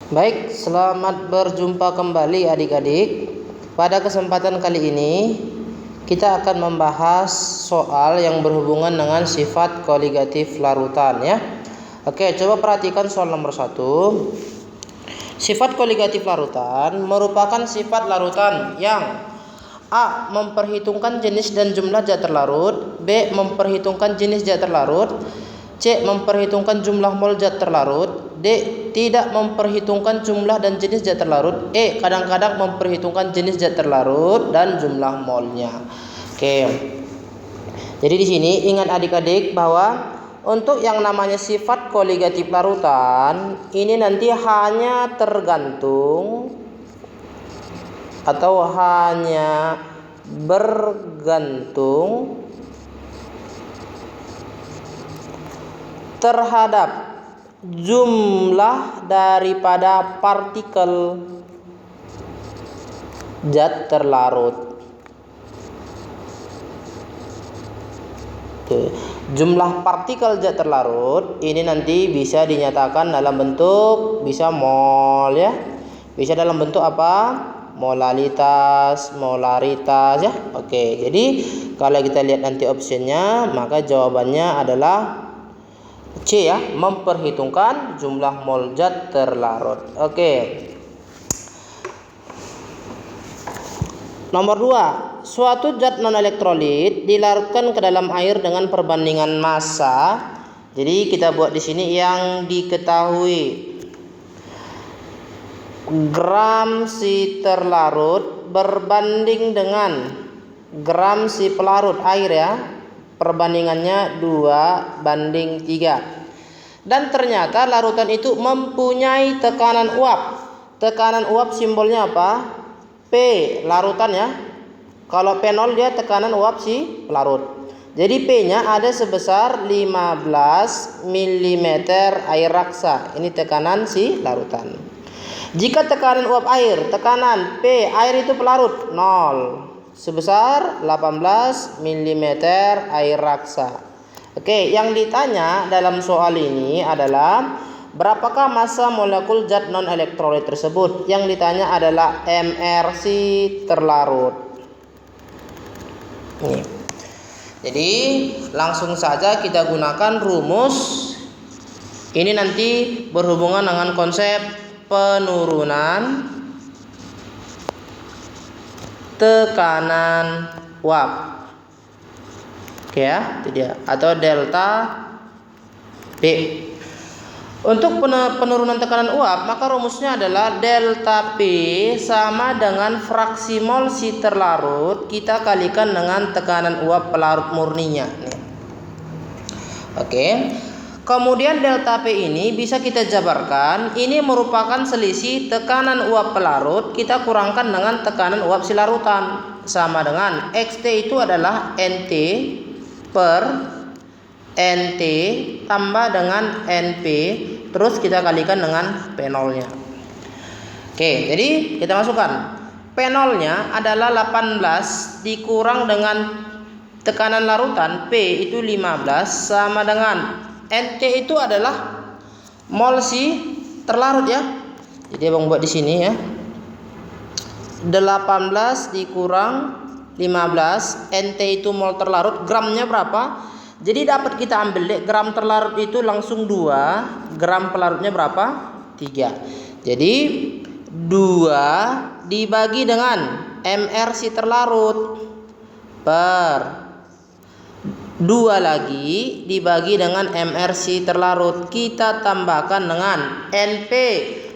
Baik, selamat berjumpa kembali adik-adik. Pada kesempatan kali ini kita akan membahas soal yang berhubungan dengan sifat koligatif larutan ya. Oke, coba perhatikan soal nomor 1. Sifat koligatif larutan merupakan sifat larutan yang A. Memperhitungkan jenis dan jumlah zat terlarut. B. Memperhitungkan jenis zat terlarut. C. Memperhitungkan jumlah mol zat terlarut. D. Tidak memperhitungkan jumlah dan jenis zat terlarut. E. Kadang-kadang memperhitungkan jenis zat terlarut dan jumlah molnya. Oke. Jadi di sini ingat adik-adik bahwa untuk yang namanya sifat koligatif larutan ini nanti hanya tergantung atau hanya bergantung terhadap jumlah daripada partikel zat terlarut. Jumlah partikel zat terlarut ini nanti bisa dinyatakan dalam bentuk bisa mol ya. Bisa dalam bentuk apa? Molaritas ya. Oke, jadi kalau kita lihat nanti optionnya, maka jawabannya adalah C ya, memperhitungkan jumlah mol zat terlarut. Oke. Nomor 2, suatu zat non elektrolit dilarutkan ke dalam air dengan perbandingan massa. Jadi kita buat di sini yang diketahui. Gram si terlarut berbanding dengan gram si pelarut air ya. Perbandingannya 2:3. Dan ternyata larutan itu mempunyai tekanan uap. Tekanan uap simbolnya apa? P, larutan ya. Kalau P0 dia tekanan uap si pelarut. Jadi P-nya ada sebesar 15 mm air raksa. Ini tekanan si larutan. Jika tekanan uap air, tekanan P air itu pelarut 0, sebesar 18 mm air raksa. Oke, yang ditanya dalam soal ini adalah berapakah massa molekul zat non elektrolit tersebut? Yang ditanya adalah MRC terlarut. Ini. Jadi langsung saja kita gunakan rumus. Ini nanti berhubungan dengan konsep penurunan tekanan uap. Oke ya, itu dia, atau delta P. Untuk penurunan tekanan uap, maka rumusnya adalah delta P sama dengan fraksi mol si terlarut kita kalikan dengan tekanan uap pelarut murninya. Oke. Kemudian delta P ini bisa kita jabarkan, ini merupakan selisih tekanan uap pelarut kita kurangkan dengan tekanan uap si larutan, sama dengan XT itu adalah NT per NT tambah dengan NP, terus kita kalikan dengan P0 nya. Oke, jadi kita masukkan P0 nya adalah 18 dikurang dengan tekanan larutan P itu 15 sama dengan NT itu adalah mol si terlarut ya. Jadi abang buat di sini ya. 18 dikurang 15, NT itu mol terlarut, gramnya berapa? Jadi dapat kita ambil deh, gram terlarut itu langsung 2, gram pelarutnya berapa? 3. Jadi 2 dibagi dengan MR si terlarut per 2 lagi dibagi dengan MRC terlarut, kita tambahkan dengan NP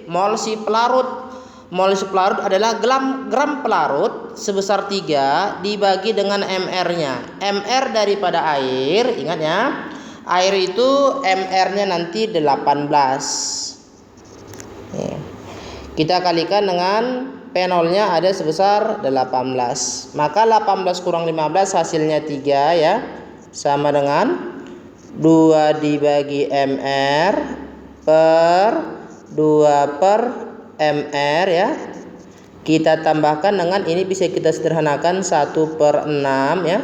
mol si pelarut. Mol si pelarut adalah gram pelarut sebesar 3 dibagi dengan MR-nya. MR daripada air, ingat ya. Air itu MR-nya nanti 18. Kita kalikan dengan P0-nya ada sebesar 18. Maka 18 kurang 15 hasilnya 3 ya. Sama dengan 2 dibagi MR per 2 per MR ya. Kita tambahkan dengan ini bisa kita sederhanakan 1/6 ya.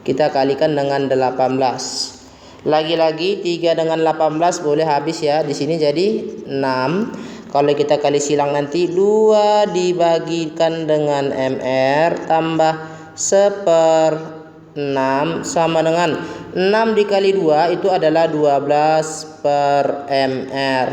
Kita kalikan dengan 18. Lagi-lagi 3 dengan 18 boleh habis ya. Di sini jadi 6. Kalau kita kali silang nanti 2 dibagikan dengan MR tambah 1/6 sama dengan 6 dikali 2 itu adalah 12/MR.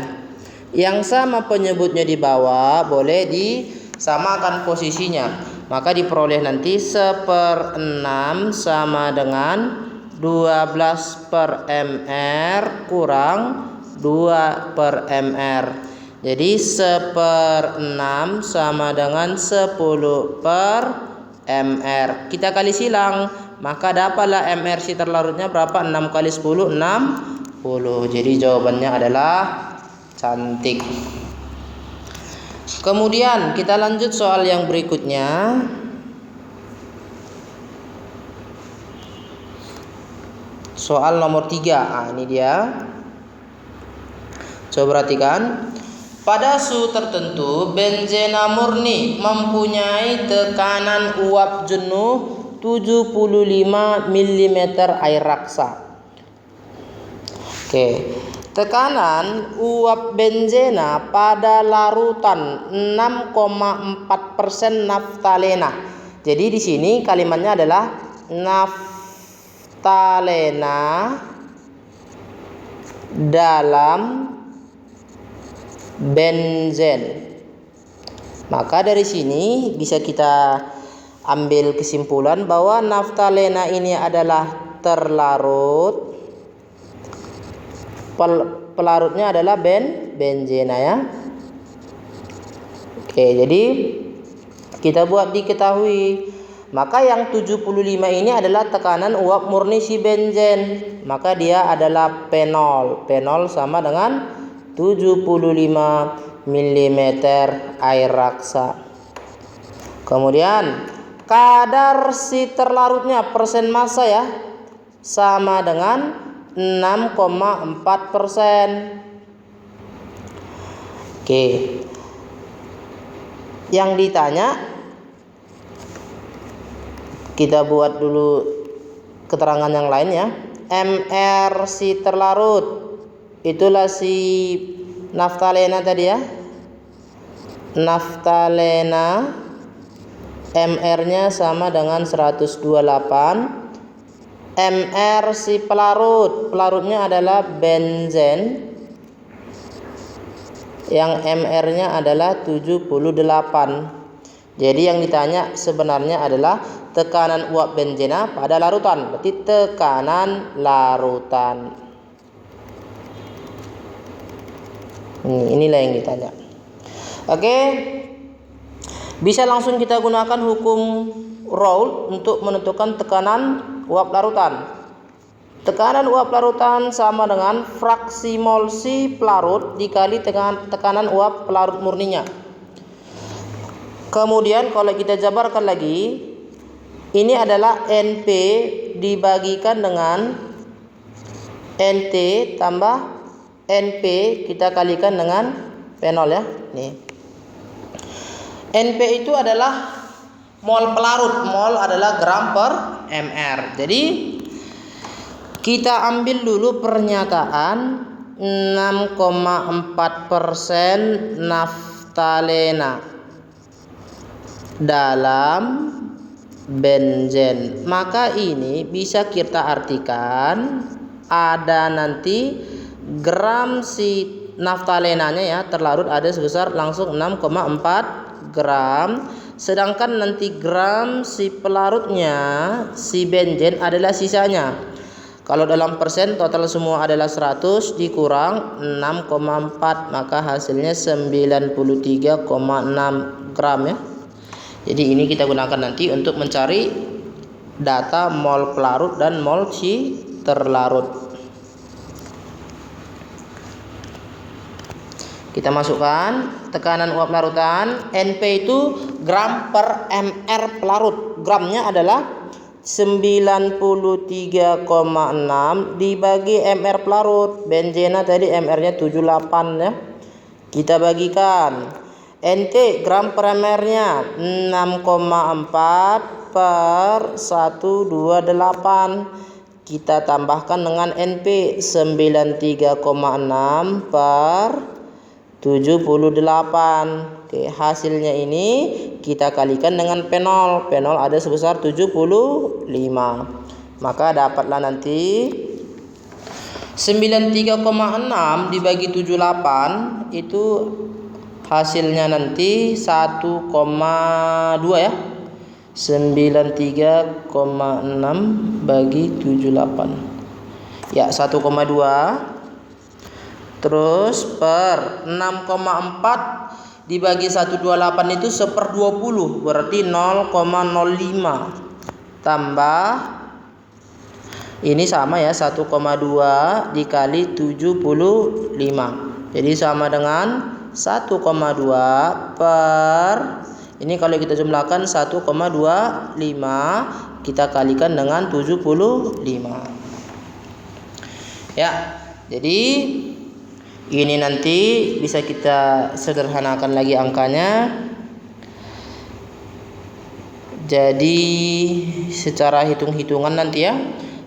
Yang sama penyebutnya di bawah boleh disamakan posisinya. Maka diperoleh nanti 1/6 sama dengan 12/MR kurang 2/MR. Jadi 1/6 sama dengan 10/MR. Kita kali silang, maka dapatlah MR si terlarutnya berapa? 6 kali 10, 60. Jadi jawabannya adalah cantik. Kemudian kita lanjut soal yang berikutnya. Soal nomor 3. Ini dia. Coba perhatikan. Pada suhu tertentu, benzena murni mempunyai tekanan uap jenuh 75 mm air raksa. Oke. Tekanan uap benzena pada larutan 6,4% naftalena. Jadi di sini kalimatnya adalah naftalena dalam benzen. Maka dari sini bisa kita ambil kesimpulan bahwa naftalena ini adalah terlarut. Pelarutnya adalah benzena ya. Oke, jadi kita buat diketahui. Maka yang 75 ini adalah tekanan uap murni si benzen. Maka dia adalah penol. Penol sama dengan 75 mm air raksa. Kemudian kadar si terlarutnya persen massa ya sama dengan 6,4%. Oke. Yang ditanya, kita buat dulu keterangan yang lain ya. MR si terlarut itulah si naftalena tadi ya. Naftalena MR-nya sama dengan 128. MR si pelarut, pelarutnya adalah benzen. Yang MR-nya adalah 78. Jadi yang ditanya sebenarnya adalah tekanan uap benzena pada larutan. Berarti tekanan larutan. Inilah yang ditanya. Oke. Bisa langsung kita gunakan hukum Raoult untuk menentukan tekanan uap larutan. Tekanan uap larutan sama dengan fraksi mol si pelarut dikali tekanan uap pelarut murninya. Kemudian kalau kita jabarkan lagi, ini adalah NP dibagikan dengan NT tambah NP kita kalikan dengan penol ya. Nih. NP itu adalah mol pelarut, mol adalah gram per mr. Jadi kita ambil dulu pernyataan 6,4% naftalena dalam benzen. Maka ini bisa kita artikan ada nanti gram si naftalenanya ya terlarut ada sebesar langsung 6,4 gram, sedangkan nanti gram si pelarutnya si benzen adalah sisanya. Kalau dalam persen total semua adalah 100 dikurang 6,4 maka hasilnya 93,6 gram ya. Jadi ini kita gunakan nanti untuk mencari data mol pelarut dan mol si terlarut. Kita masukkan tekanan uap larutan NP itu gram per mr pelarut. Gramnya adalah 93,6 dibagi mr pelarut. Benzena tadi mr-nya 78 ya. Kita bagikan NT gram per mr-nya 6,4 per 128. Kita tambahkan dengan NP 93,6 per 78. Oke, hasilnya ini kita kalikan dengan P0. P0 ada sebesar 75. Maka dapatlah nanti 93,6 dibagi 78 itu hasilnya nanti 1,2 ya. 93,6 bagi 78. Ya, 1,2. Terus per 6,4 dibagi 128 itu 1/20, berarti 0,05. Tambah ini sama ya, 1,2 dikali 75. Jadi sama dengan 1,2 per, ini kalau kita jumlahkan 1,25 kita kalikan dengan 75. Ya, jadi ini nanti bisa kita sederhanakan lagi angkanya. Jadi secara hitung-hitungan nanti ya,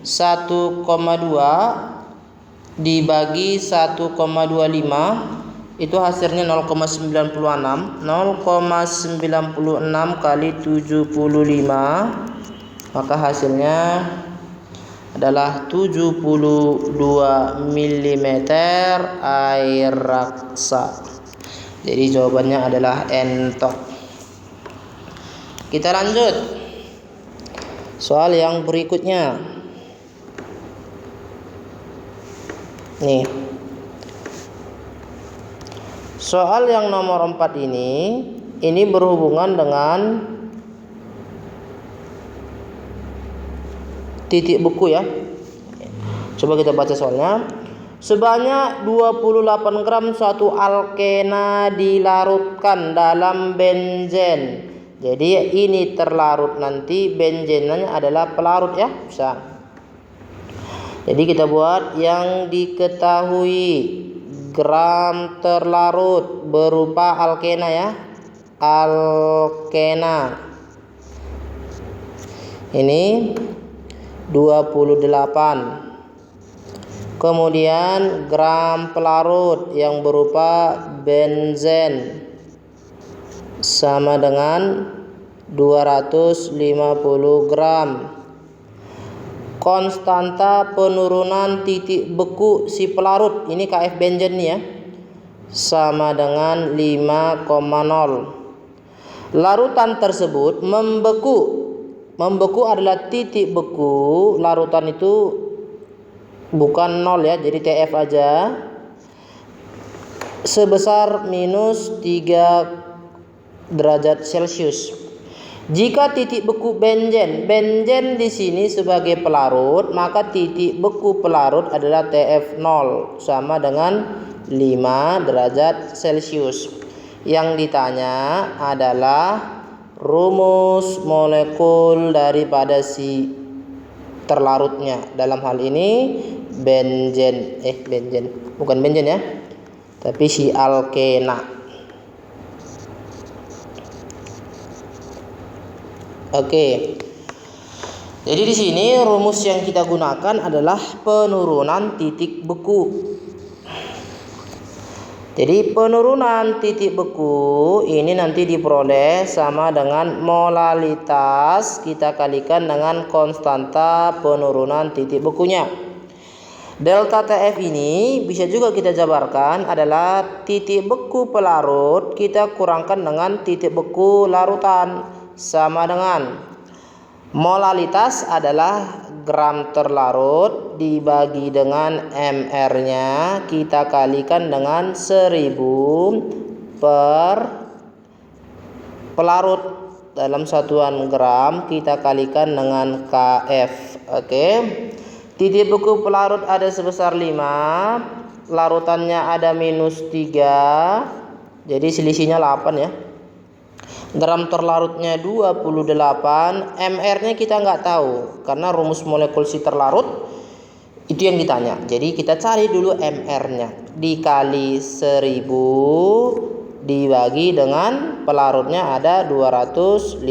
1,2 dibagi 1,25 itu hasilnya 0,96. 0,96 kali 75, maka hasilnya adalah 72 mm air raksa. Jadi jawabannya adalah entok. Kita lanjut soal yang berikutnya. Nih, soal yang nomor 4 ini berhubungan dengan titik beku ya. Coba kita baca soalnya. Sebanyak 28 gram suatu alkena dilarutkan dalam benzen. Jadi ini terlarut, nanti benzennya adalah pelarut ya, bisa. Jadi kita buat yang diketahui gram terlarut berupa alkena ya. Alkena ini 28. Kemudian gram pelarut yang berupa benzen sama dengan 250 gram. Konstanta penurunan titik beku si pelarut, ini Kf benzen nih ya, sama dengan 5,0. Larutan tersebut membeku. Membeku adalah titik beku, larutan itu bukan 0 ya, jadi TF aja, sebesar minus 3 derajat Celcius. Jika titik beku benzen di sini sebagai pelarut, maka titik beku pelarut adalah TF0 sama dengan 5 derajat Celcius. Yang ditanya adalah rumus molekul daripada si terlarutnya. Dalam hal ini benzen, bukan benzen ya, tapi si alkena. Oke. Jadi di sini rumus yang kita gunakan adalah penurunan titik beku. Jadi penurunan titik beku ini nanti diperoleh sama dengan molalitas kita kalikan dengan konstanta penurunan titik bekunya. Delta TF ini bisa juga kita jabarkan adalah titik beku pelarut kita kurangkan dengan titik beku larutan, sama dengan molalitas adalah gram terlarut dibagi dengan mR-nya kita kalikan dengan 1000 per pelarut dalam satuan gram kita kalikan dengan Kf. Oke. Titik beku pelarut ada sebesar 5, larutannya ada minus 3, jadi selisihnya 8 ya. Gram terlarutnya 28, mR-nya kita nggak tahu karena rumus molekul si terlarut itu yang ditanya. Jadi kita cari dulu mR-nya, dikali 1000 dibagi dengan pelarutnya ada 250,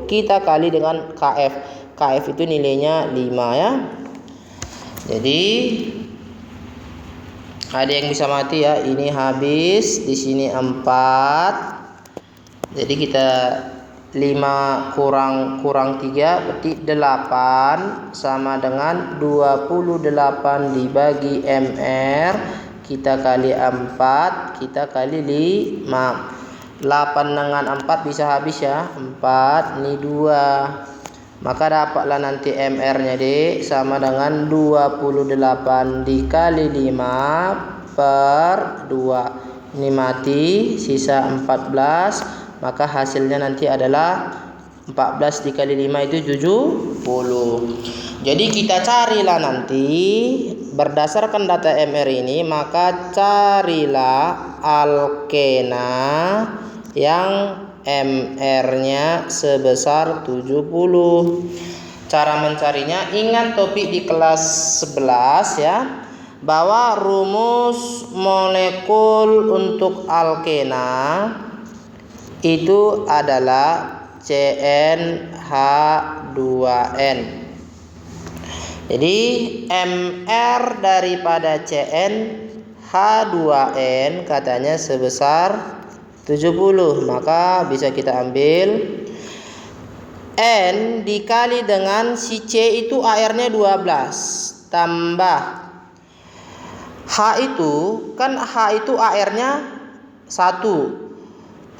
kita kali dengan Kf. Kf itu nilainya 5 ya. Jadi Ada yang bisa mati ya. Ini habis, di sini 4. Jadi kita 5 kurang 3 berarti 8 sama dengan 28 dibagi MR, kita kali 4, kita kali 5. 8 dengan 4 bisa habis ya. 4 ini 2. Maka dapatlah nanti MR-nya D sama dengan 28 dikali 5 per 2. Ini mati, sisa 14. Maka hasilnya nanti adalah 14 dikali 5 itu 70. Jadi kita carilah nanti berdasarkan data MR ini, maka carilah alkena yang MR-nya sebesar 70. Cara mencarinya, ingat topik di kelas 11 ya, bahwa rumus molekul untuk alkena itu adalah CnH2n. Jadi MR daripada CnH2n katanya sebesar 70. Maka bisa kita ambil N dikali dengan si C itu AR-nya 12 tambah H itu kan H itu AR-nya 1.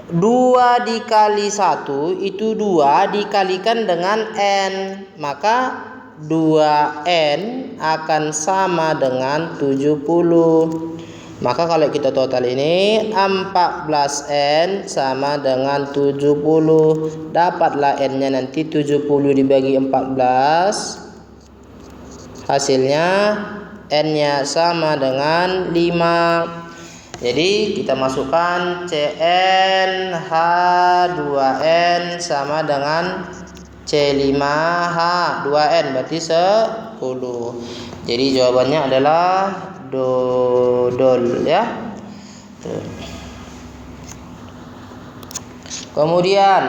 2 dikali 1 itu 2 dikalikan dengan N, maka 2N akan sama dengan 70. Maka kalau kita total ini 14N sama dengan 70. Dapatlah N-nya nanti 70 dibagi 14. Hasilnya N-nya sama dengan 5. Jadi kita masukkan CnH2n sama dengan C5H2n berarti 10. Jadi jawabannya adalah dodol ya. Kemudian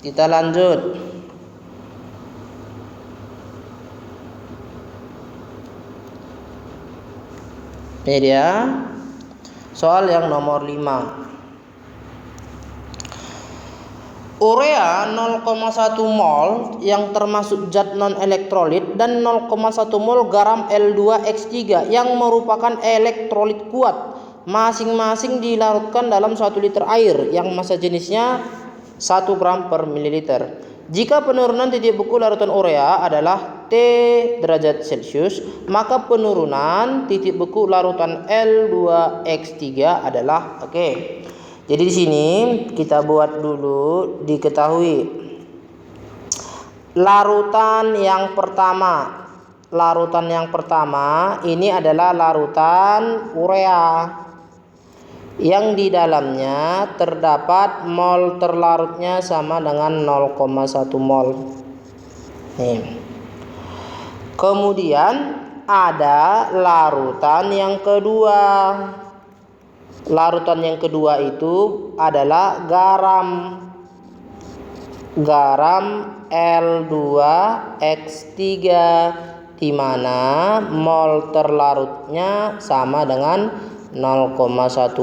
kita lanjut. Ini dia soal yang nomor 5. Urea 0,1 mol yang termasuk zat non-elektrolit dan 0,1 mol garam L2X3 yang merupakan elektrolit kuat masing-masing dilarutkan dalam 1 liter air yang massa jenisnya 1 gram per mililiter. Jika penurunan titik beku larutan urea adalah T derajat Celcius, maka penurunan titik beku larutan L2X3 adalah oke. Jadi di sini kita buat dulu diketahui larutan yang pertama. Larutan yang pertama ini adalah larutan urea yang di dalamnya terdapat mol terlarutnya sama dengan 0,1 mol. Nih. Kemudian ada larutan yang kedua. Larutan yang kedua itu adalah garam. Garam L2X3 di mana mol terlarutnya sama dengan 0,1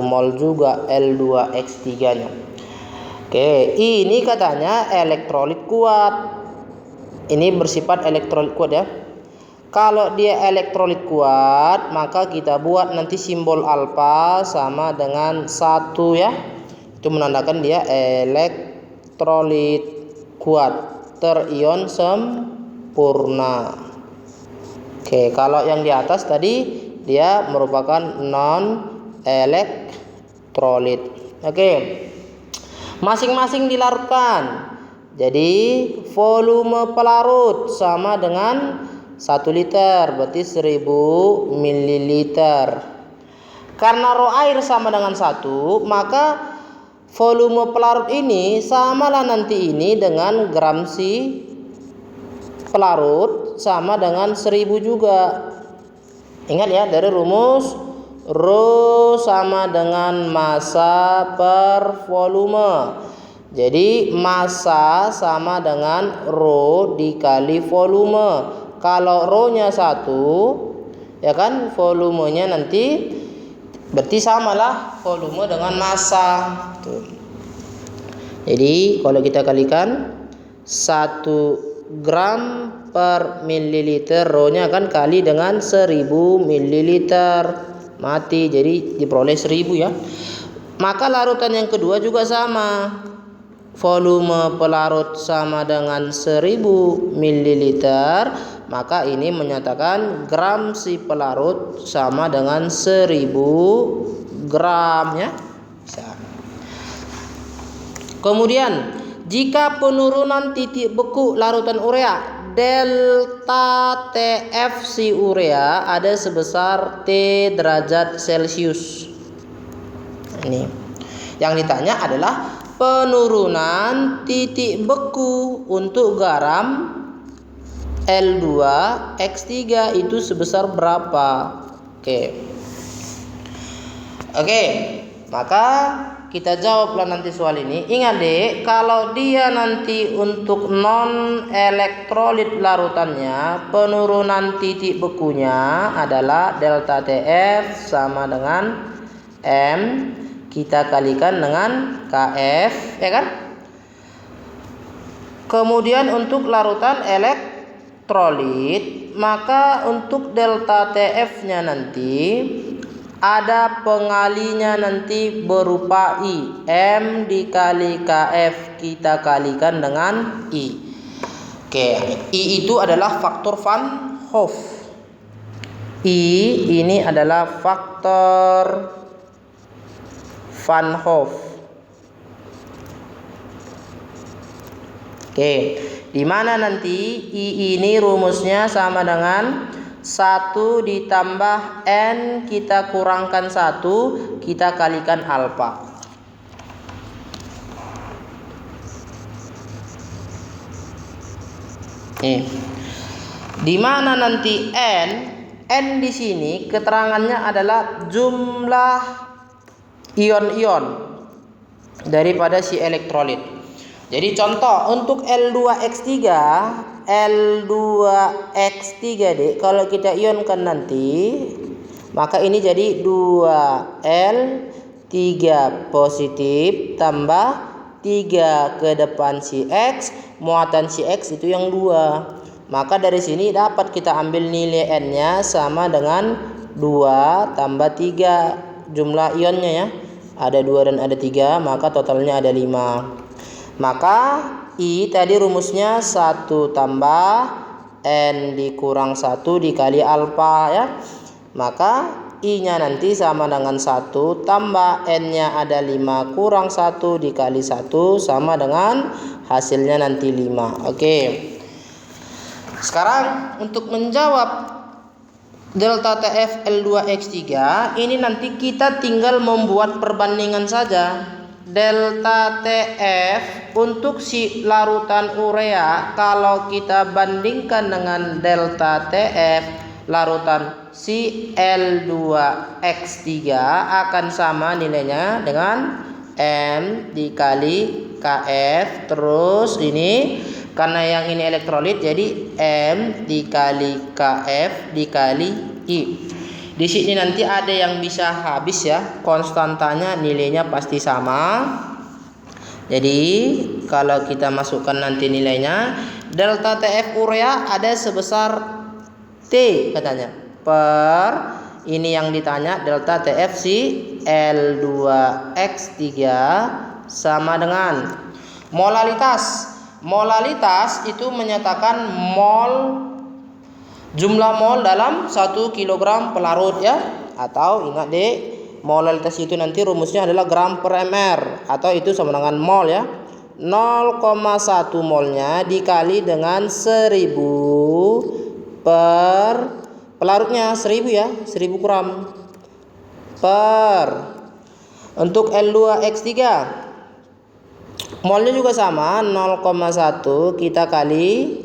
mol juga L2X3-nya. Oke, ini katanya elektrolit kuat. Ini bersifat elektrolit kuat ya. Kalau dia elektrolit kuat, maka kita buat nanti simbol alfa sama dengan 1 ya. Itu menandakan dia elektrolit kuat, terion sempurna. Oke, kalau yang di atas tadi dia merupakan non elektrolit. Oke. Masing-masing dilarutkan. Jadi volume pelarut sama dengan 1 liter berarti 1000 ml. Karena rho air sama dengan 1, maka volume pelarut ini samalah nanti ini dengan gram si pelarut sama dengan 1000 juga. Ingat ya, dari rumus rho sama dengan massa per volume. Jadi massa sama dengan rho dikali volume. Kalau rho-nya 1, ya kan, volumenya nanti Berarti samalah volume dengan massa. Tuh. Jadi kalau kita kalikan 1 gram per mililiter, rho-nya kan kali dengan 1000 mililiter, mati, jadi diperoleh 1000 ya. Maka larutan yang kedua juga sama, volume pelarut sama dengan 1000 mililiter, maka ini menyatakan gram si pelarut sama dengan 1000 gram ya. Kemudian jika penurunan titik beku larutan urea delta TF si urea ada sebesar T derajat Celcius. Ini yang ditanya adalah penurunan titik beku untuk garam L2X3 itu sebesar berapa? Oke, maka kita jawablah nanti soal ini. Ingat dek, kalau dia nanti untuk non elektrolit larutannya, penurunan titik bekunya adalah delta TF sama dengan M kita kalikan dengan KF, ya kan? Kemudian untuk larutan elektrolit, maka untuk delta TF-nya nanti ada pengalinya nanti berupa I. M dikali KF kita kalikan dengan I. I itu adalah faktor Van Hoff. I ini adalah faktor Van Hoff. Di mana nanti I ini rumusnya sama dengan 1 ditambah N kita kurangkan 1 kita kalikan alfa. Di mana nanti N di sini keterangannya adalah jumlah ion-ion daripada si elektrolit. Jadi contoh untuk L2X3 dek, kalau kita ionkan nanti maka ini jadi 2L3 positif tambah 3 ke depan si X, muatan si X itu yang 2. Maka dari sini dapat kita ambil nilai N-nya sama dengan 2 tambah 3 jumlah ionnya ya. Ada 2 dan ada 3, maka totalnya ada 5. Maka I tadi rumusnya 1 tambah N dikurang 1 dikali alfa ya. Maka I-nya nanti sama dengan 1 tambah N-nya ada 5 kurang 1 dikali 1 sama dengan hasilnya nanti 5. Oke. Sekarang untuk menjawab delta TF L2X3 ini nanti kita tinggal membuat perbandingan saja. Delta TF untuk si larutan urea kalau kita bandingkan dengan delta TF larutan si L2X3 akan sama nilainya dengan M dikali KF. Terus ini karena yang ini elektrolit jadi M dikali KF dikali I. Di sini nanti ada yang bisa habis ya, konstantanya nilainya pasti sama. Jadi kalau kita masukkan nanti nilainya, delta TF urea ada sebesar T katanya per ini yang ditanya delta TF si L2X3 sama dengan molalitas. Molalitas itu menyatakan jumlah mol dalam 1 kg pelarut ya. Atau ingat deh, molalitas itu nanti rumusnya adalah gram per mr atau itu sama dengan mol ya. 0,1 molnya dikali dengan 1000 per pelarutnya 1000 ya, 1000 gram per. Untuk L2X3 molnya juga sama, 0,1 kita kali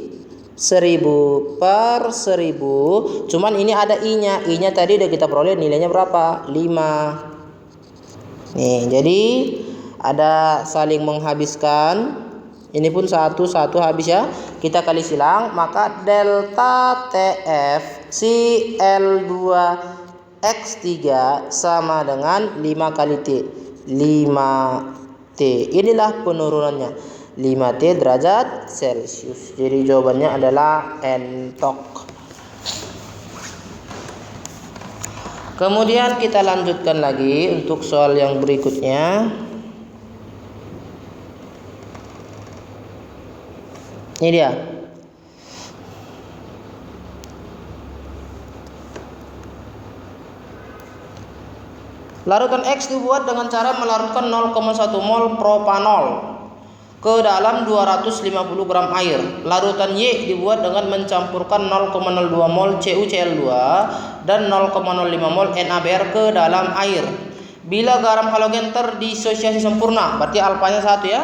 1000 per 1000. Cuman ini ada I-nya. I-nya tadi udah kita peroleh nilainya berapa? 5. Nih, jadi ada saling menghabiskan. Ini pun satu habis ya. Kita kali silang, maka delta TF si L2 X3 sama dengan 5 kali T. 5T. Inilah penurunannya. 5T derajat Celcius. Jadi jawabannya adalah entok. Kemudian kita lanjutkan lagi untuk soal yang berikutnya. Ini dia. Larutan X dibuat dengan cara melarutkan 0,1 mol propanol ke dalam 250 gram air. Larutan Y dibuat dengan mencampurkan 0,02 mol CuCl2 dan 0,05 mol NaBr ke dalam air. Bila garam halogen terdisosiasi sempurna, berarti alfanya 1 ya.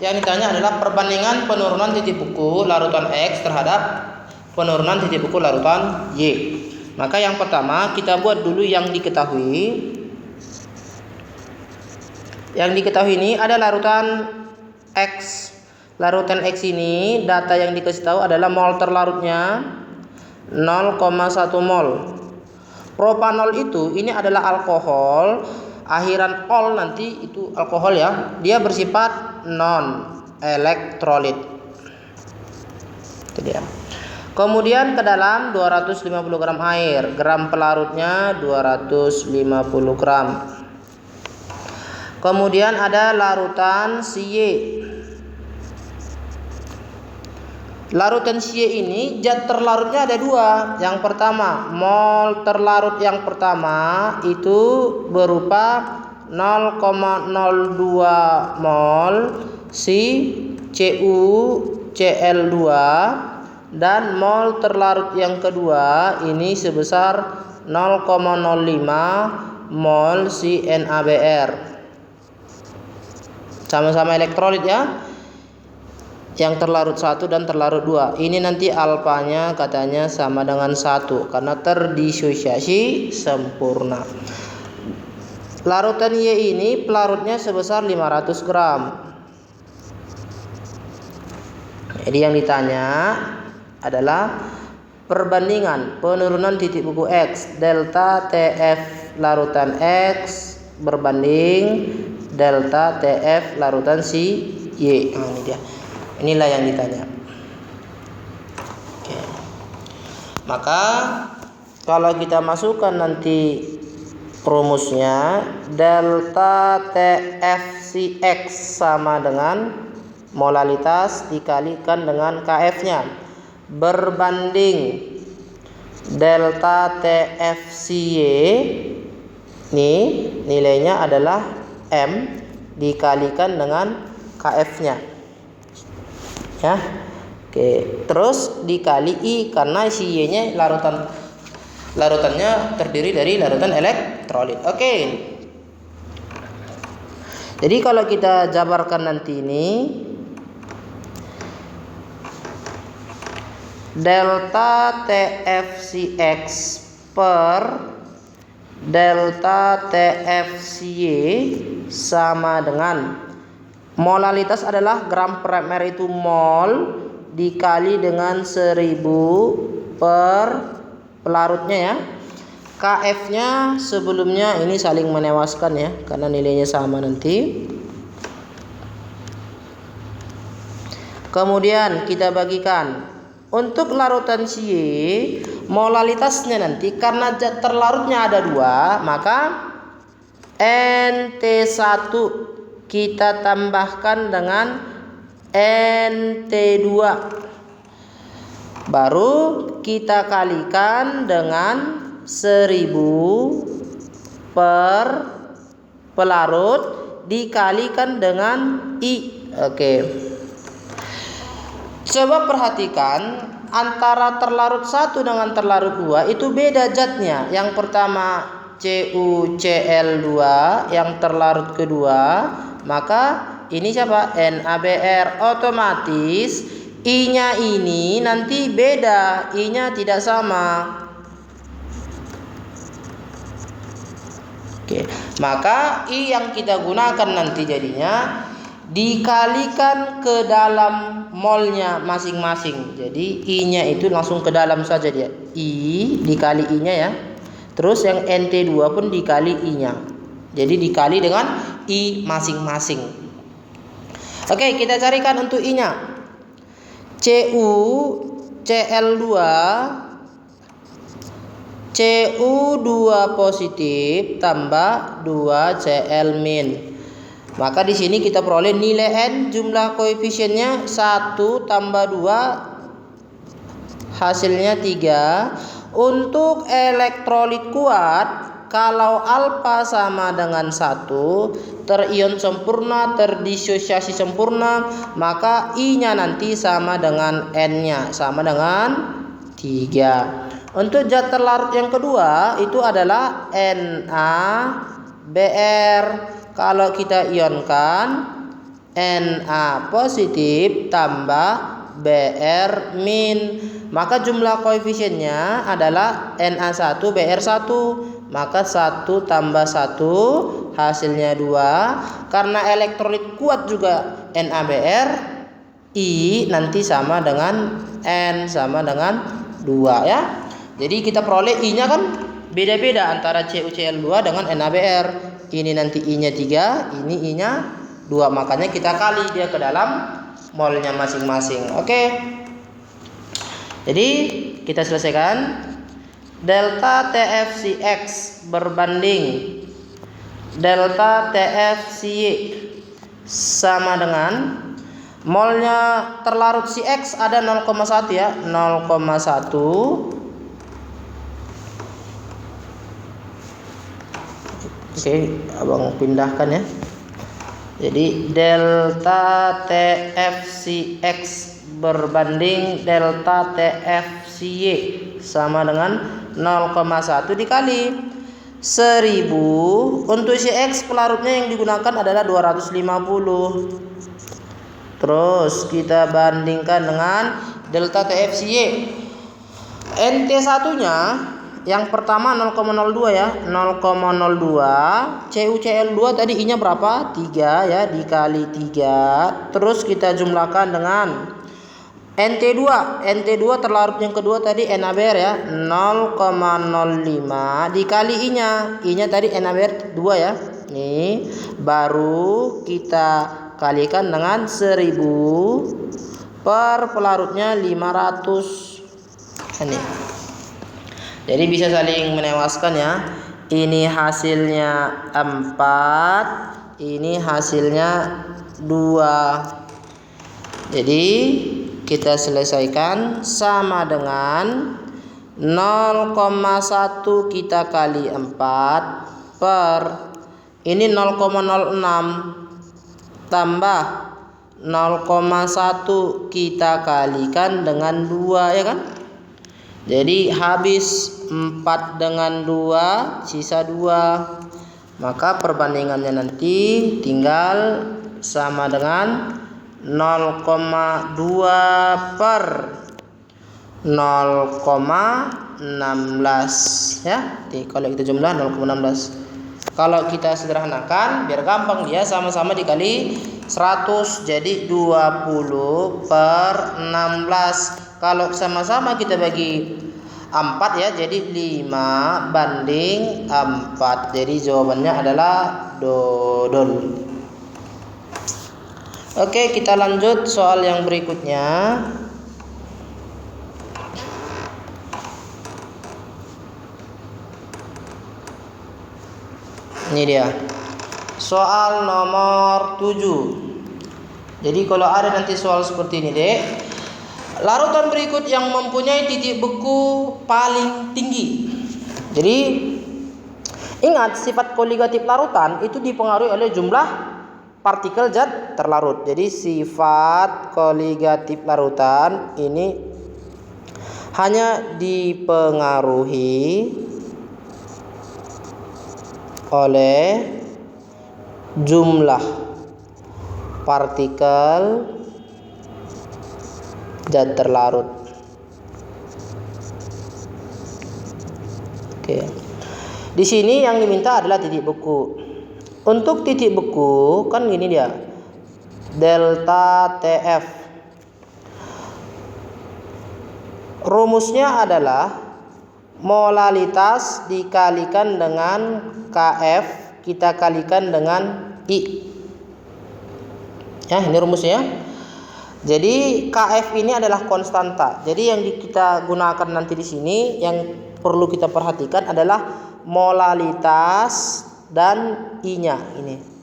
Yang ditanya adalah perbandingan penurunan titik buku larutan X terhadap penurunan titik buku larutan Y. Maka yang pertama kita buat dulu yang diketahui. Yang diketahui ini ada larutan X. Larutan X ini data yang dikasih tahu adalah mol terlarutnya 0,1 mol. Propanol itu ini adalah alkohol, akhiran ol nanti itu alkohol ya. Dia bersifat non elektrolit. Itu dia. Kemudian ke dalam 250 gram air, gram pelarutnya 250 gram. Kemudian ada larutan Y. Larutan Y ini zat terlarutnya ada 2. Yang pertama, mol terlarut yang pertama itu berupa 0,02 mol CuCl2 dan mol terlarut yang kedua ini sebesar 0,05 mol NaBr. Sama-sama elektrolit ya. Yang terlarut 1 dan terlarut 2. Ini nanti alfanya katanya sama dengan 1 karena terdisosiasi sempurna. Larutan Y ini pelarutnya sebesar 500 gram. Jadi yang ditanya adalah perbandingan penurunan titik buku X delta TF larutan X berbanding delta TF larutan Y. Nah, ini dia. Inilah yang ditanya. Oke. Maka kalau kita masukkan nanti rumusnya, delta TFCX sama dengan molalitas dikalikan dengan KF-nya berbanding delta TFCY. Ini nilainya adalah M dikalikan dengan KF-nya. Ya. Oke, terus dikali I karena si Y-nya larutannya terdiri dari larutan elektrolit. Oke. Jadi kalau kita jabarkan nanti ini delta TFCX per delta TFCY sama dengan molalitas adalah gram per ml itu mol dikali dengan 1000 per pelarutnya ya. KF-nya sebelumnya ini saling menewaskan ya karena nilainya sama nanti. Kemudian kita bagikan untuk larutan Y molalitasnya nanti karena zat terlarutnya ada 2, maka NT1 kita tambahkan dengan NT2 baru kita kalikan dengan 1000 per pelarut dikalikan dengan I. Oke. Coba perhatikan antara terlarut 1 dengan terlarut 2 itu beda zatnya. Yang pertama CuCl2, yang terlarut kedua, maka ini siapa? NaBr. Otomatis I-nya ini nanti beda, I-nya tidak sama. Oke, maka I yang kita gunakan nanti jadinya dikalikan ke dalam molnya masing-masing. Jadi I-nya itu langsung ke dalam saja dia. I dikali I-nya ya. Terus yang NT2 pun dikali I-nya. Jadi dikali dengan I masing-masing. Oke, kita carikan untuk I-nya. CuCl2 Cu2 positif tambah 2Cl min. Maka di sini kita peroleh nilai N, jumlah koefisiennya 1 tambah 2 hasilnya 3. Untuk elektrolit kuat, kalau alfa sama dengan 1, terion sempurna, terdisosiasi sempurna, maka I-nya nanti sama dengan N-nya, sama dengan 3. Untuk zat terlarut yang kedua itu adalah NaBr. Kalau kita ionkan Na positif tambah Br min, maka jumlah koefisiennya adalah Na1 Br1. Maka 1 tambah 1 hasilnya 2. Karena elektrolit kuat juga NaBr, I nanti sama dengan N, sama dengan 2 ya. Jadi kita peroleh I-nya kan beda-beda antara CuCl2 dengan NaBr. Ini nanti I-nya 3, ini I-nya 2. Makanya kita kali dia ke dalam molnya masing-masing. Oke. Jadi kita selesaikan. Delta TFCX berbanding delta TFCY sama dengan molnya terlarut CX ada 0,1 ya, 0,1. Oke, abang pindahkan ya. Jadi delta TFCX berbanding delta TFCY sama dengan 0,1 dikali 1000. Untuk CX pelarutnya yang digunakan adalah 250. Terus kita bandingkan dengan delta TFCY. NT1 nya yang pertama 0,02 ya, 0,02. CuCl2 tadi I-nya berapa? 3 ya, dikali 3. Terus kita jumlahkan dengan NT2. NT2 terlarut yang kedua tadi NaBr ya, 0,05 dikali I-nya. I-nya tadi NaBr 2 ya. Nih, baru kita kalikan dengan 1000 per pelarutnya 500. Ini. Jadi bisa saling menewaskan ya. Ini hasilnya 4, ini hasilnya 2. Jadi kita selesaikan sama dengan 0,1 kita kali 4 per ini 0,06 tambah 0,1 kita kalikan dengan 2 ya kan. Jadi habis 4 dengan 2 sisa 2. Maka perbandingannya nanti tinggal sama dengan 0,2 per 0,16 ya. Jadi kalau kita jumlah 0,16. Kalau kita sederhanakan biar gampang dia sama-sama dikali 100 jadi 20 per 16. Kalau sama-sama kita bagi 4 ya, jadi 5 banding 4. Jadi jawabannya adalah dodol. Oke, kita lanjut soal yang berikutnya. Ini dia. Soal nomor 7. Jadi kalau ada nanti soal seperti ini, Dek. Larutan berikut yang mempunyai titik beku paling tinggi. Jadi ingat sifat koligatif larutan itu dipengaruhi oleh jumlah partikel zat terlarut. Jadi sifat koligatif larutan ini hanya dipengaruhi oleh jumlah partikel zat terlarut. Oke. Di sini yang diminta adalah titik beku. Untuk titik beku kan gini dia. Delta TF. Rumusnya adalah molalitas dikalikan dengan Kf, kita kalikan dengan I. Ya, ini rumusnya. Jadi Kf ini adalah konstanta. Jadi yang kita gunakan nanti di sini yang perlu kita perhatikan adalah molalitas dan I-nya ini.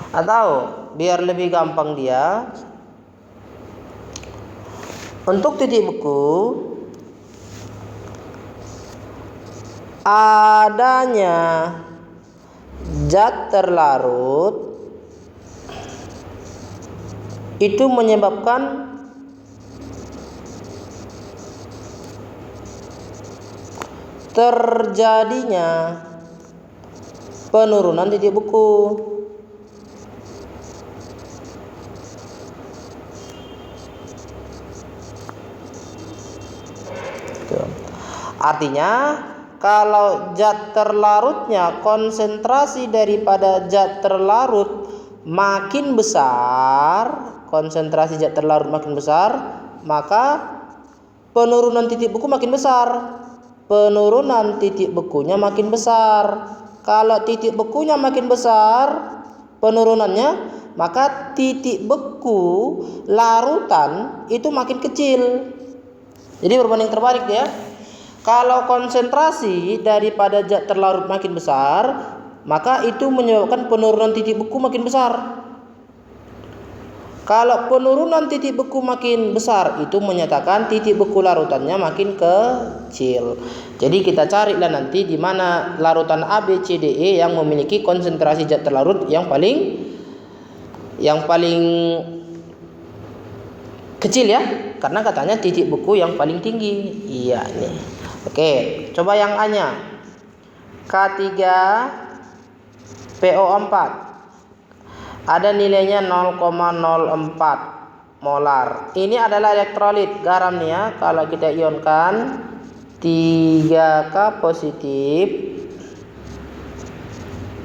Atau biar lebih gampang dia, untuk titik beku adanya zat terlarut itu menyebabkan terjadinya penurunan titik beku. Artinya kalau zat terlarutnya, konsentrasi daripada zat terlarut makin besar, konsentrasi zat terlarut makin besar, maka penurunan titik beku makin besar. Penurunan titik bekunya makin besar. Kalau titik bekunya makin besar penurunannya, maka titik beku larutan itu makin kecil. Jadi berbanding terbalik ya. Kalau konsentrasi daripada zat terlarut makin besar, maka itu menyebabkan penurunan titik beku makin besar. Kalau penurunan titik beku makin besar, itu menyatakan titik beku larutannya makin kecil. Jadi kita carilah nanti di mana larutan A, B, C, D, E yang memiliki konsentrasi zat terlarut yang paling kecil ya, karena katanya titik beku yang paling tinggi. Iya ini. Oke, coba yang A-nya. K3PO4. Ada nilainya 0,04 molar. Ini adalah elektrolit garam nih ya. Kalau kita ionkan 3K positif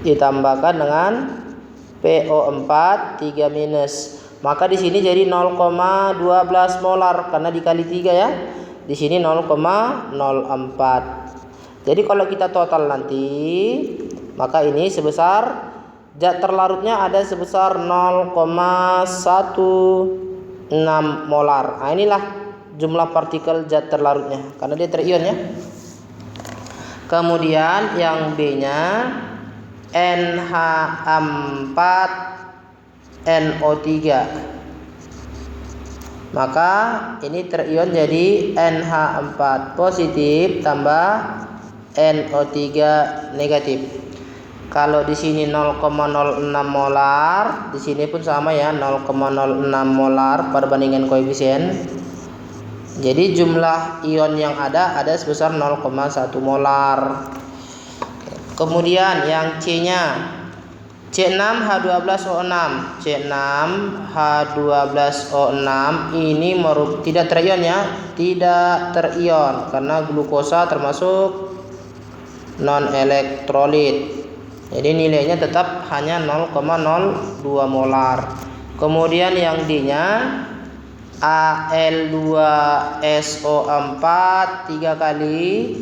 ditambahkan dengan PO4 3 minus. Maka di sini jadi 0,12 molar karena dikali 3 ya. Di sini 0,04. Jadi kalau kita total nanti, maka ini sebesar zat terlarutnya ada sebesar 0,16 molar. Nah, inilah jumlah partikel zat terlarutnya karena dia terion ya. Kemudian yang B-nya NH4NO3. Maka ini terion jadi NH4 positif tambah NO3 negatif. Kalau di sini 0,06 molar, di sini pun sama ya, 0,06 molar perbandingan koefisien. Jadi jumlah ion yang ada sebesar 0,1 molar. Kemudian yang C-nya C6H12O6. C6H12O6 ini tidak terion ya, tidak terion karena glukosa termasuk non elektrolit. Jadi nilainya tetap hanya 0,02 molar. Kemudian yang D-nya Al2SO4 3 kali,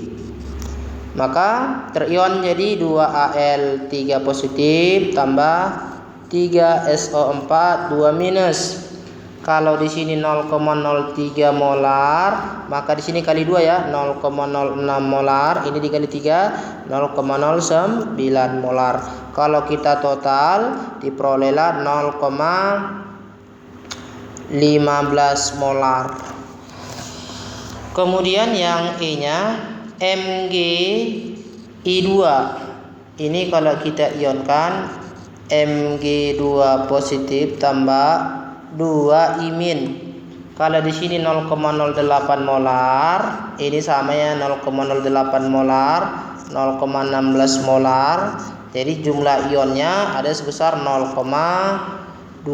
maka terion jadi 2Al3 positif tambah 3SO4 2 minus. Kalau di sini 0,03 molar, maka di sini kali 2 ya, 0,06 molar, ini dikali 3 0,09 molar. Kalau kita total diperolehlah 0,15 molar. Kemudian yang E-nya Mgi2. Ini kalau kita ionkan Mg2 positif tambah 2 imin. Kalau di sini 0,08 molar, ini sama ya, 0,08 molar, 0,16 molar. Jadi jumlah ionnya ada sebesar 0,24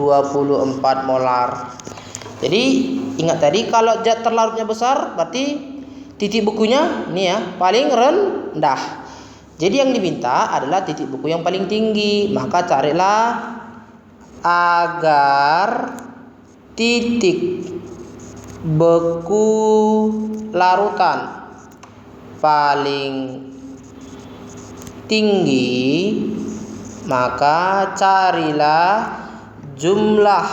molar. Jadi ingat tadi kalau zat terlarutnya besar berarti titik bekunya ini ya paling rendah. Jadi yang diminta adalah titik beku yang paling tinggi. Maka carilah agar titik beku larutan paling tinggi, maka carilah jumlah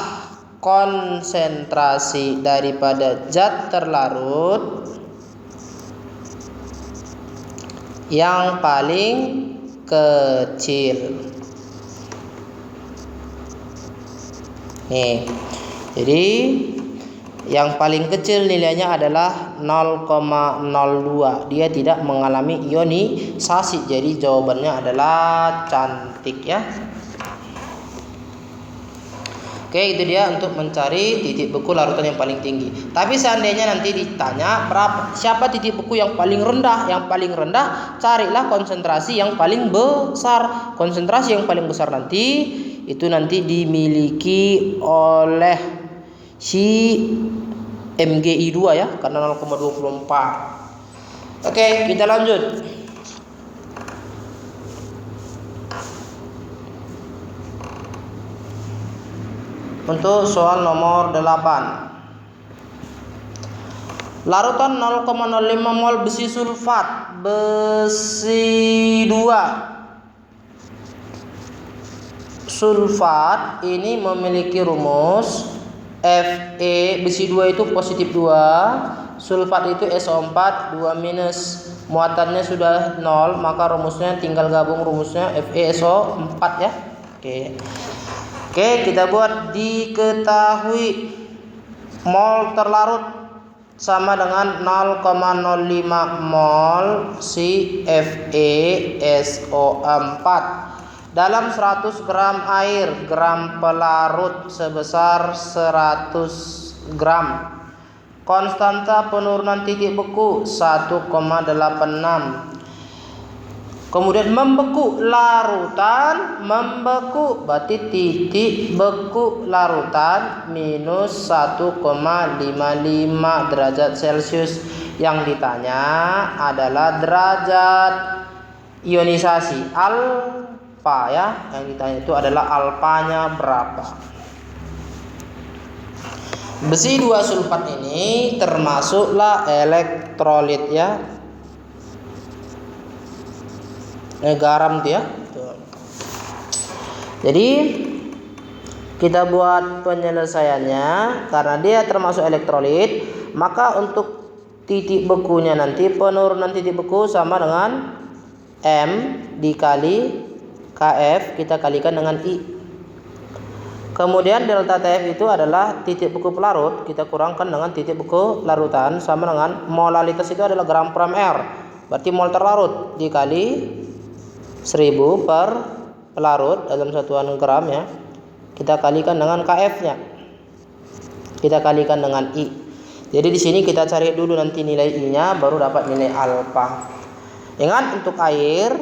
konsentrasi daripada zat terlarut yang paling kecil. Nih, jadi yang paling kecil nilainya adalah 0,02. Dia tidak mengalami ionisasi. Jadi jawabannya adalah cantik ya. Oke, itu dia untuk mencari titik beku larutan yang paling tinggi. Tapi seandainya nanti ditanya siapa titik beku yang paling rendah? Yang paling rendah, carilah konsentrasi yang paling besar. Konsentrasi yang paling besar nanti itu nanti dimiliki oleh si MgI2 ya, karena 0,24. Oke, kita lanjut. Untuk soal nomor 8. Larutan 0,05 mol besi sulfat besi 2. Sulfat ini memiliki rumus Fe, besi 2 itu positif 2, sulfat itu SO4 2 minus, muatannya sudah 0, maka rumusnya tinggal gabung rumusnya FeSO4 ya. Oke, kita buat. Diketahui mol terlarut sama dengan 0,05 mol si FeSO4 dalam 100 gram air. Gram pelarut sebesar 100 gram. Konstanta penurunan titik beku 1,86. Kemudian membeku larutan, membeku berarti titik beku larutan minus 1,55 derajat Celcius. Yang ditanya adalah derajat ionisasi alfa ya. Yang ditanya itu adalah alfanya berapa. Besi 2 sulfat ini termasuklah elektrolit ya. Garam tuh ya. Jadi kita buat penyelesaiannya, karena dia termasuk elektrolit, maka untuk titik bekunya nanti penurunan titik beku sama dengan M dikali Kf, kita kalikan dengan I. Kemudian delta Tf itu adalah titik beku pelarut, kita kurangkan dengan titik beku larutan sama dengan molalitas itu adalah gram per ml. Berarti mol terlarut dikali 1000 per pelarut dalam satuan gram ya. Kita kalikan dengan Kf-nya. Kita kalikan dengan I. Jadi di sini kita cari dulu nanti nilai I-nya, baru dapat nilai alfa. Ingat untuk air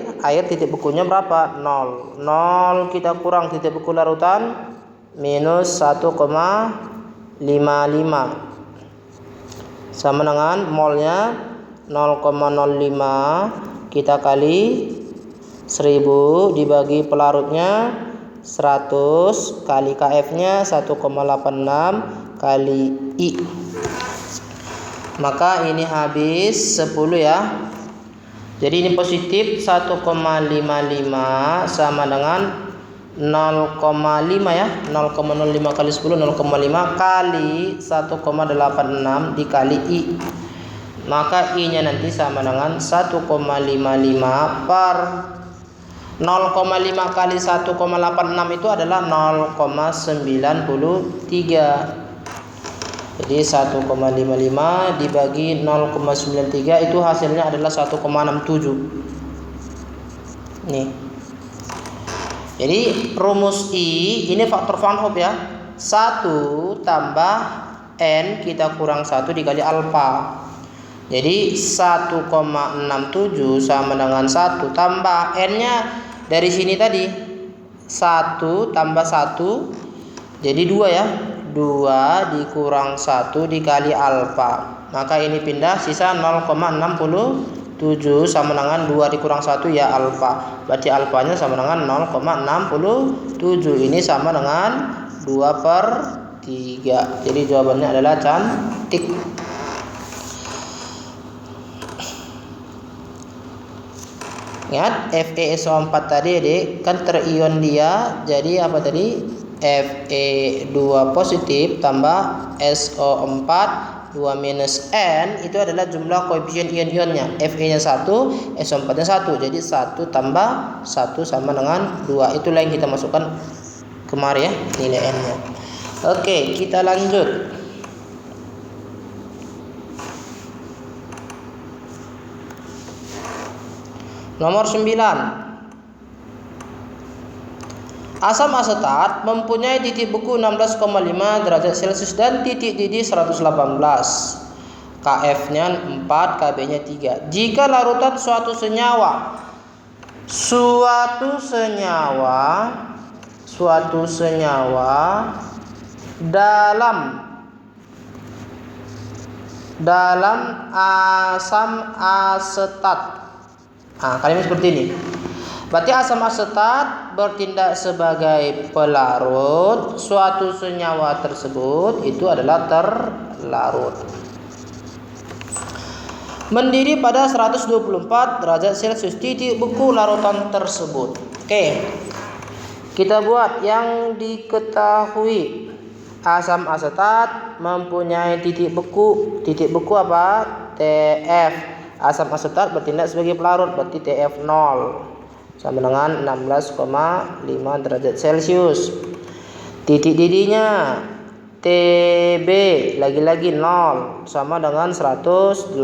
titik bekunya berapa? 0. 0 kita kurang titik beku larutan minus 1,55 sama dengan molnya 0,05 kita kali 1000 dibagi pelarutnya 100 kali Kf-nya 1,86 kali I. Maka ini habis 10 ya. Jadi ini positif 1,55 sama dengan 0,5 ya. 0,05 kali 10 0,5 kali 1,86 dikali I. Maka I-nya nanti sama dengan 1,55 per 0,5 kali 1,86 itu adalah 0,93. Jadi 1,55 dibagi 0,93 itu hasilnya adalah 1,67. Nih. Jadi rumus I ini faktor Van Hoff ya. 1 tambah N kita kurang 1 dikali alfa. Jadi 1,67 sama dengan 1 tambah N-nya dari sini tadi 1 tambah 1 jadi 2 ya. 2 dikurang 1 dikali alfa. Maka ini pindah sisa 0,67 sama dengan 2 dikurang 1 ya alfa. Berarti alfanya sama dengan 0,67. Ini sama dengan 2 per 3. Jadi jawabannya adalah cantik. Ingat FeSO4 tadi Adik kan terion dia, jadi apa tadi? Fe2 positif tambah SO4 2 minus N itu adalah jumlah koefisien ion-ionnya. Fe-nya 1, SO4-nya 1. Jadi 1 tambah 1 sama dengan 2. Itulah yang kita masukkan kemari ya, nilai N-nya. Oke, kita lanjut. Nomor 9. Asam asetat mempunyai titik beku 16,5 derajat Celcius dan titik didih 118. Kf-nya 4, Kb-nya 3. Jika larutan suatu senyawa dalam asam asetat. Kalimat seperti ini. Berarti asam asetat bertindak sebagai pelarut suatu senyawa tersebut, itu adalah terlarut. Mendidih pada 124 derajat Celcius titik beku larutan tersebut. Oke. Kita buat yang diketahui. Asam asetat mempunyai titik beku. Titik beku apa? Tf. Asam asetat bertindak sebagai pelarut, berarti Tf 0. Sama dengan 16,5 derajat Celcius. Titik didihnya Tb lagi-lagi 0 sama dengan 118.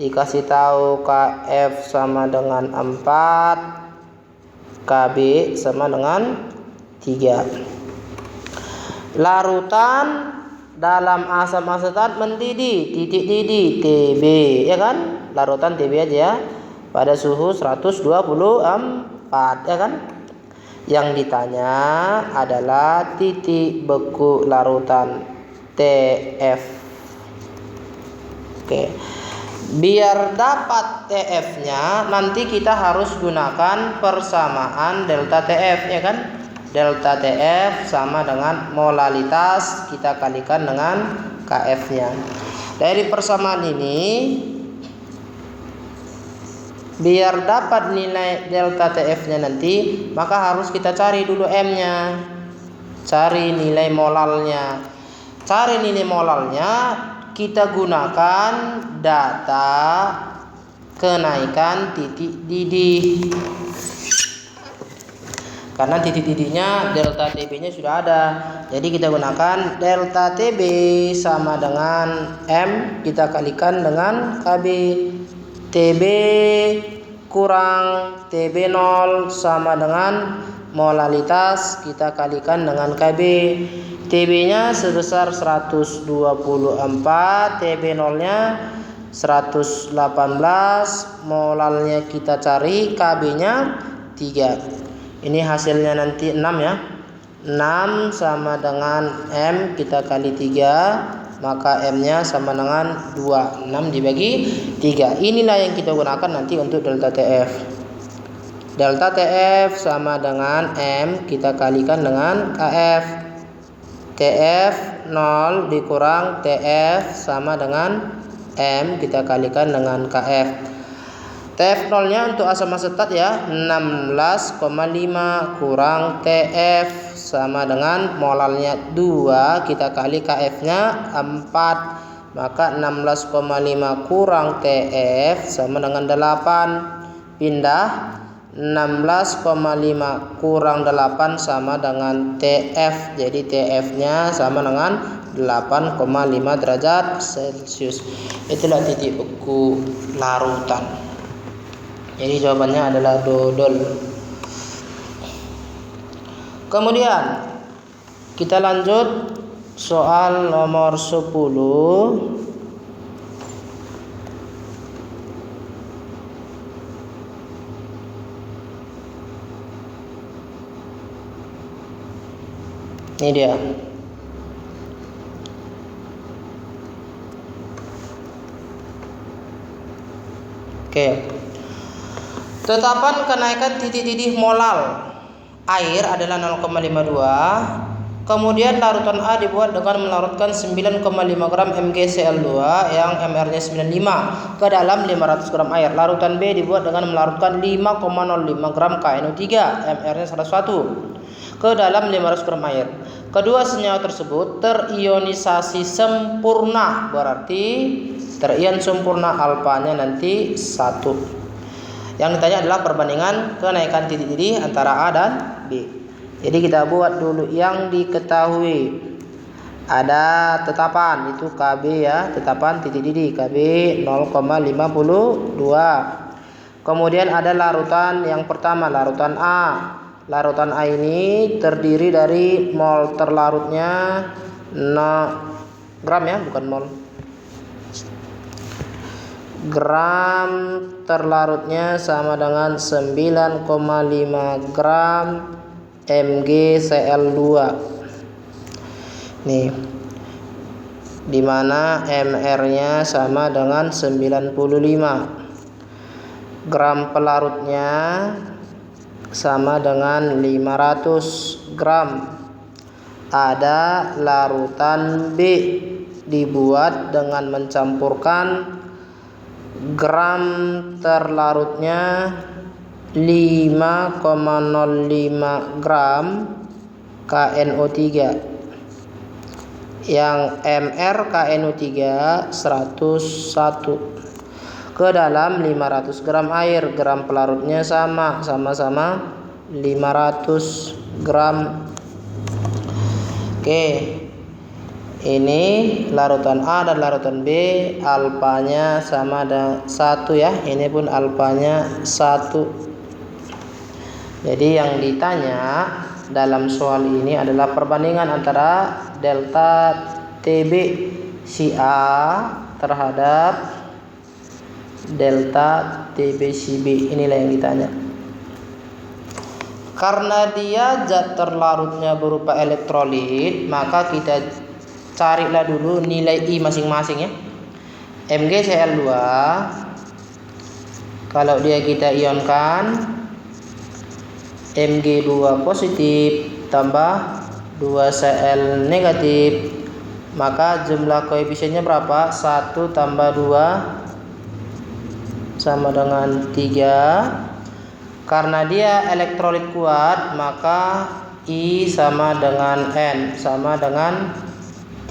Dikasih tahu Kf sama dengan 4, Kb sama dengan 3. Larutan dalam asam asetat mendidih, titik didih Tb, ya kan? Larutan Tb aja ya. Pada suhu 124, ya kan? Yang ditanya adalah titik beku larutan Tf. Oke. Biar dapat Tf-nya nanti kita harus gunakan persamaan delta Tf, ya kan? Delta Tf sama dengan molalitas kita kalikan dengan Kf-nya. Dari persamaan ini, biar dapat nilai delta Tf-nya nanti, maka harus kita cari dulu M-nya. Cari nilai molalnya. Cari nilai molalnya kita gunakan data kenaikan titik didih. Karena titik didihnya delta Tb-nya sudah ada. Jadi kita gunakan delta Tb sama dengan M kita kalikan dengan Kb. Tb kurang Tb0 sama dengan molalitas kita kalikan dengan Kb. Tb-nya sebesar 124, Tb0-nya 118, molalnya kita cari, Kb-nya 3. Ini hasilnya nanti 6 ya. 6 sama dengan M kita kali 3. Maka M-nya sama dengan 2. 6 dibagi 3. Inilah yang kita gunakan nanti untuk delta Tf. Delta Tf sama dengan M kita kalikan dengan Kf. Tf 0 dikurang Tf sama dengan M kita kalikan dengan Kf. Tf 0-nya untuk asam asetat ya, 16,5 kurang Tf sama dengan molalnya 2 kita kali Kf-nya 4, maka 16,5 kurang Tf sama dengan 8. Pindah 16,5 kurang 8 sama dengan Tf. Jadi Tf-nya sama dengan 8,5 derajat Celcius. Itulah titik beku larutan. Jadi jawabannya adalah dodol. Kemudian kita lanjut soal nomor 10. Ini dia. Oke. Tetapan kenaikan titik didih molal air adalah 0,52, Kemudian larutan A dibuat dengan melarutkan 9,5 gram MgCl2 yang MR-nya 95 ke dalam 500 gram air. Larutan B dibuat dengan melarutkan 5,05 gram KNO3 MR-nya 101 ke dalam 500 gram air. Kedua senyawa tersebut terionisasi sempurna, berarti terion sempurna, alfanya nanti 1. Yang ditanya adalah perbandingan kenaikan titik-titik antara A dan B. Jadi kita buat dulu yang diketahui. Ada tetapan, itu KB ya, tetapan titik didih KB 0,52. Kemudian ada larutan yang pertama, larutan A. Larutan A ini terdiri dari mol terlarutnya gram ya, bukan mol. Gram terlarutnya sama dengan 9,5 gram MgCl2. Nih, dimana MR-nya sama dengan 95. Gram pelarutnya sama dengan 500 gram. Ada larutan B dibuat dengan mencampurkan gram terlarutnya 5,05 gram KNO3 yang MR KNO3 101 ke dalam 500 gram air. Gram pelarutnya sama-sama 500 gram. Oke, ini larutan A dan larutan B, alfanya sama dengan 1 ya. Ini pun alfanya 1. Jadi yang ditanya dalam soal ini adalah perbandingan antara delta TB si A terhadap delta TB si B. Inilah yang ditanya. Karena dia zat terlarutnya berupa elektrolit, maka kita carilah dulu nilai I masing-masing ya. MgCl2 kalau dia kita ionkan Mg2 positif tambah 2Cl negatif, maka jumlah koefisiennya berapa? 1 tambah 2 sama dengan 3. Karena dia elektrolit kuat, maka I sama dengan N sama dengan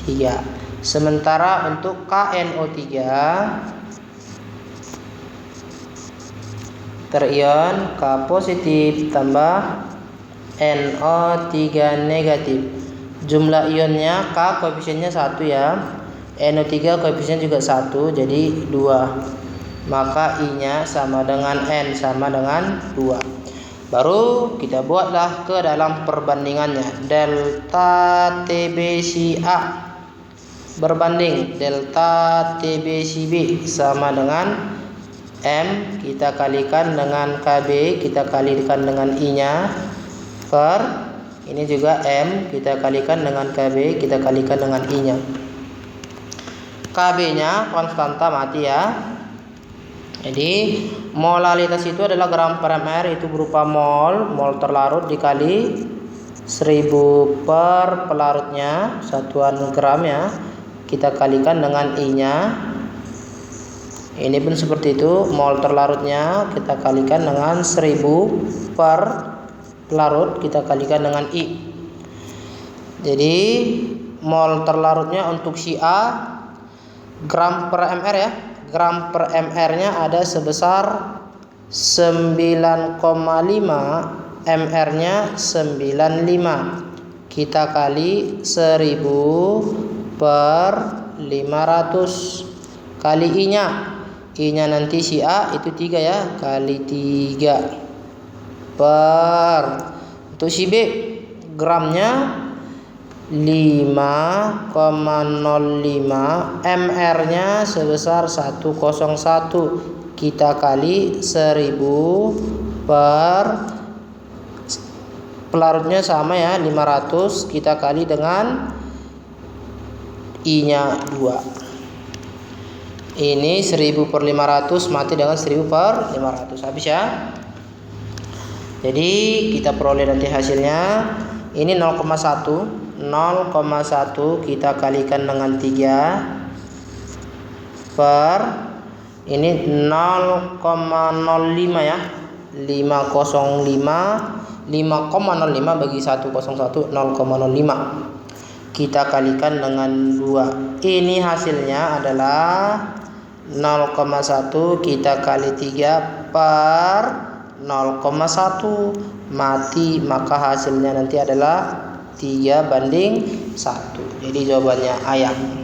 3. Sementara untuk KNO3 terion K positif tambah NO3 negatif. Jumlah ionnya K koefisiennya 1 ya. NO3 koefisien juga 1, jadi 2. Maka I-nya sama dengan N sama dengan 2. Baru kita buatlah ke dalam perbandingannya. Delta TB/A berbanding delta TB/B sama dengan M kita kalikan dengan KB, kita kalikan dengan I-nya, per ini juga M kita kalikan dengan KB, kita kalikan dengan I-nya. KB-nya konstanta mati ya. Jadi molalitas itu adalah gram per ml, itu berupa mol terlarut dikali 1000 per pelarutnya, satuan gram ya. Kita kalikan dengan I-nya. Ini pun seperti itu, mol terlarutnya kita kalikan dengan 1000 per pelarut, kita kalikan dengan I. Jadi mol terlarutnya untuk si A gram per mr ya. Gram per mr-nya ada sebesar 9,5, mr-nya 95. Kita kali 1000 per 500 kali I-nya. I-nya nanti si A itu 3 ya, kali 3 per, untuk si B gramnya 5,05, mr-nya sebesar 101. Kita kali 1000 per pelarutnya sama ya 500, kita kali dengan I-nya 2. Ini 1000 per 500 mati dengan 1000 per 500. Habis ya. Jadi kita peroleh nanti hasilnya. Ini 0,1 0,1 kita kalikan dengan 3 per ini 0,05 ya. 5,05 bagi 101 0,05. Kita kalikan dengan 2. Ini hasilnya adalah 0,1 kita kali 3 per 0,1. Mati, maka hasilnya nanti adalah 3:1. Jadi jawabannya ayam.